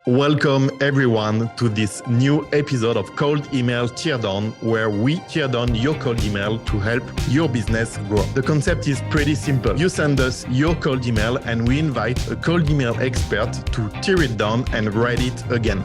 Welcome everyone to this new episode of Cold Email Teardown, where we tear down your cold email to help your business grow. The concept is pretty simple. You send us your cold email and we invite a cold email expert to tear it down and write it again.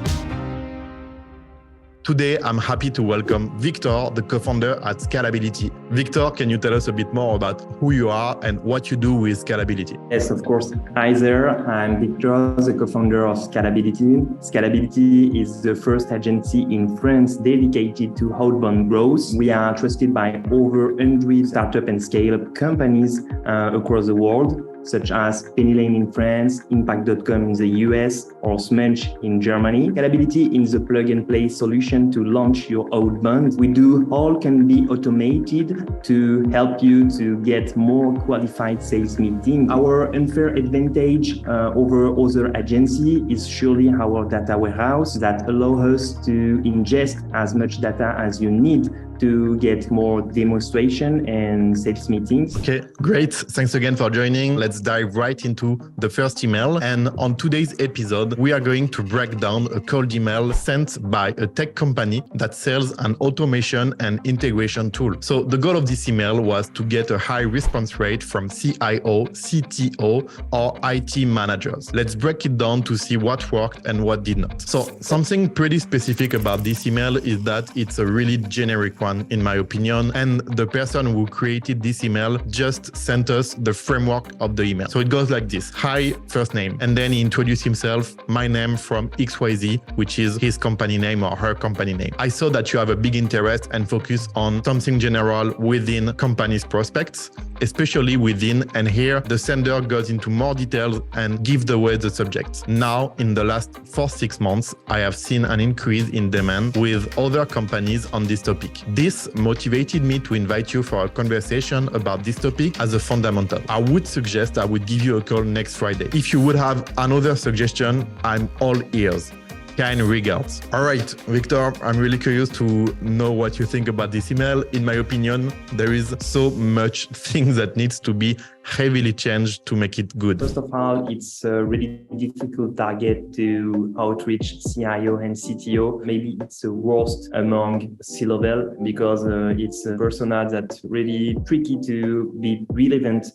Today, I'm happy to welcome Victor, the co-founder at Scalability. Victor, can you tell us a bit more about who you are and what you do with Scalability? Yes, of course. Hi there, I'm Victor, the co-founder of Scalability. Scalability is the first agency in France dedicated to outbound growth. We are trusted by over 100 startup and scale-up companies across the world, such as Penny Lane in France, Impact.com in the US, or Smudge in Germany. Scalability is a plug-and-play solution to launch your outbound. We do all can be automated to help you to get more qualified sales meetings. Our unfair advantage over other agencies is surely our data warehouse that allows us to ingest as much data as you need to get more demonstration and sales meetings. Okay, great. Thanks again for joining. Let's dive right into the first email. And on today's episode, we are going to break down a cold email sent by a tech company that sells an automation and integration tool. So the goal of this email was to get a high response rate from CIO, CTO, or IT managers. Let's break it down to see what worked and what did not. So something pretty specific about this email is that it's a really generic one, in my opinion, and the person who created this email just sent us the framework of the email. So it goes like this: hi, first name, and then he introduced himself, my name from XYZ, which is his company name or her company name. I saw that you have a big interest and focus on something general within company's prospects, especially within, and here the sender goes into more details and gives away the subject. Now, in the last 4-6 months, I have seen an increase in demand with other companies on this topic. This motivated me to invite you for a conversation about this topic as a fundamental. I would suggest I would give you a call next Friday. If you would have another suggestion, I'm all ears. Kind regards. All right, Victor, I'm really curious to know what you think about this email. In my opinion, there is so much things that needs to be heavily changed to make it good. First of all, it's a really difficult target to outreach CIO and CTO. Maybe it's the worst among C-level because it's a persona that's really tricky to be relevant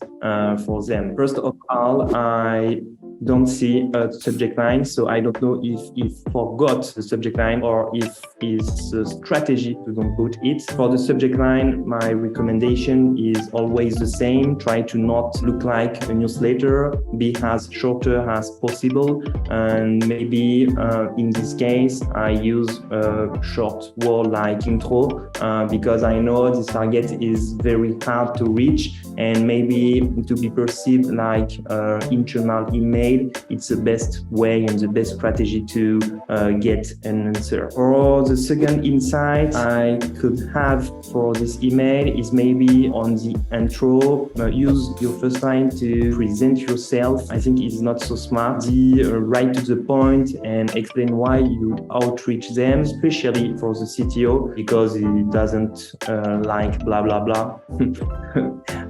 for them. First of all, I don't see a subject line, so I don't know if he forgot the subject line or if it's a strategy to don't put it. For the subject line, my recommendation is always the same. Try to not look like a newsletter, be as shorter as possible, and maybe in this case, I use a short word like intro because I know this target is very hard to reach and maybe to be perceived like internal email. It's the best way and the best strategy to get an answer. For the second insight I could have for this email is maybe on the intro, use your first line to present yourself. I think it's not so smart. Right to the point and explain why you outreach them, especially for the CTO, because he doesn't like blah, blah, blah,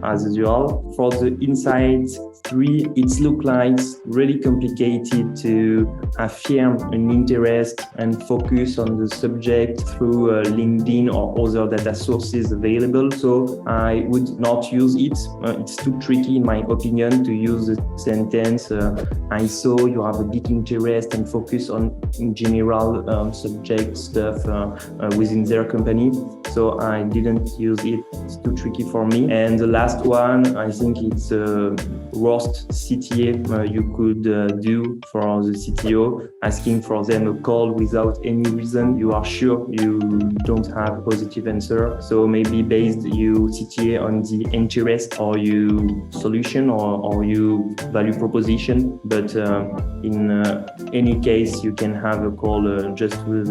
as usual. For the insight 3, it looks like really complicated to affirm an interest and focus on the subject through LinkedIn or other data sources available. So I would not use it. It's too tricky, in my opinion, to use the sentence, I saw you have a big interest and focus on in general subject stuff within their company. So I didn't use it. It's too tricky for me. And the last one, I think it's worst CTA you could do for the CTO, asking for them a call without any reason. You are sure you don't have a positive answer. So maybe based you CTA on the interest or you solution or you value proposition. But in any case, you can have a call just with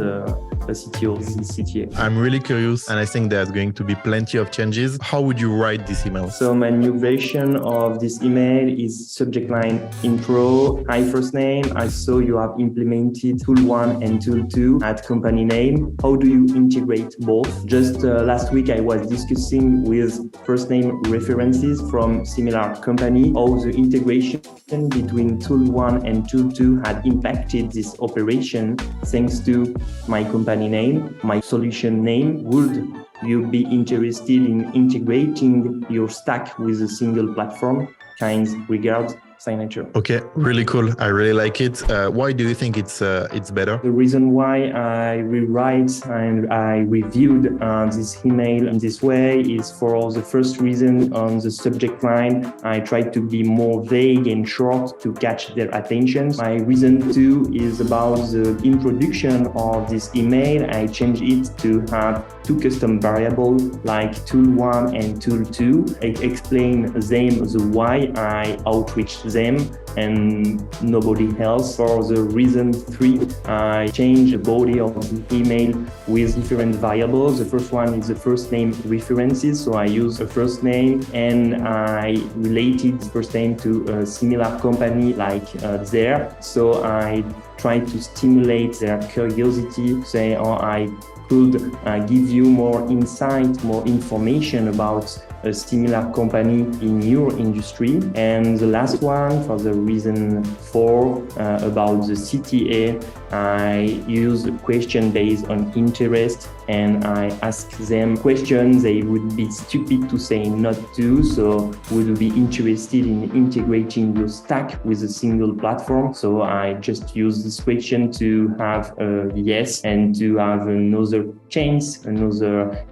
a CTO, CTA. I'm really curious, and I think there's going to be plenty of changes. How would you write this email? So my new version of this email is subject line intro. Hi, first name. I saw you have implemented tool 1 and tool 2 at company name. How do you integrate both? Just last week, I was discussing with first name references from similar company how the integration between tool 1 and tool 2 had impacted this operation thanks to my company name, my solution name. Would you be interested in integrating your stack with a single platform? Kind regards, Signature. Okay, really cool. I really like it. Why do you think it's better? The reason why I rewrite and I reviewed this email in this way is for the first reason on the subject line. I tried to be more vague and short to catch their attention. My reason two is about the introduction of this email. I changed it to have two custom variables like tool 1 and tool 2. I explain them the why I outreach them and nobody else. For the reason 3, I changed the body of the email with different variables. The first one is the first name references. So I use a first name and I related the first name to a similar company like there. So I try to stimulate their curiosity, say, I could give you more insight, more information about a similar company in your industry. And the last one, for the reason 4, about the CTA, I use a question based on interest and I ask them questions they would be stupid to say not to. So would you be interested in integrating your stack with a single platform? So I just use this question to have a yes and to have another chance, another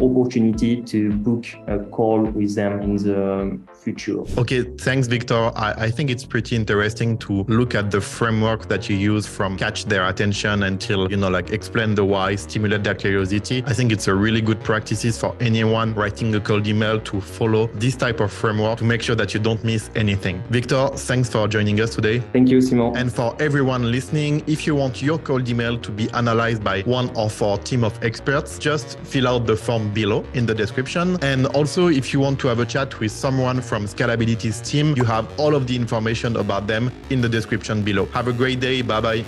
opportunity to book a call with them in the future. Okay, thanks, Victor. I think it's pretty interesting to look at the framework that you use from catch their attention until, explain the why, stimulate their curiosity. I think it's a really good practices for anyone writing a cold email to follow this type of framework to make sure that you don't miss anything. Victor, thanks for joining us today. Thank you, Simon. And for everyone listening, if you want your cold email to be analyzed by one of our team of experts, just fill out the form below in the description. And also, if you want to have a chat with someone from Scalability's team, you have all of the information about them in the description below. Have a great day. Bye-bye.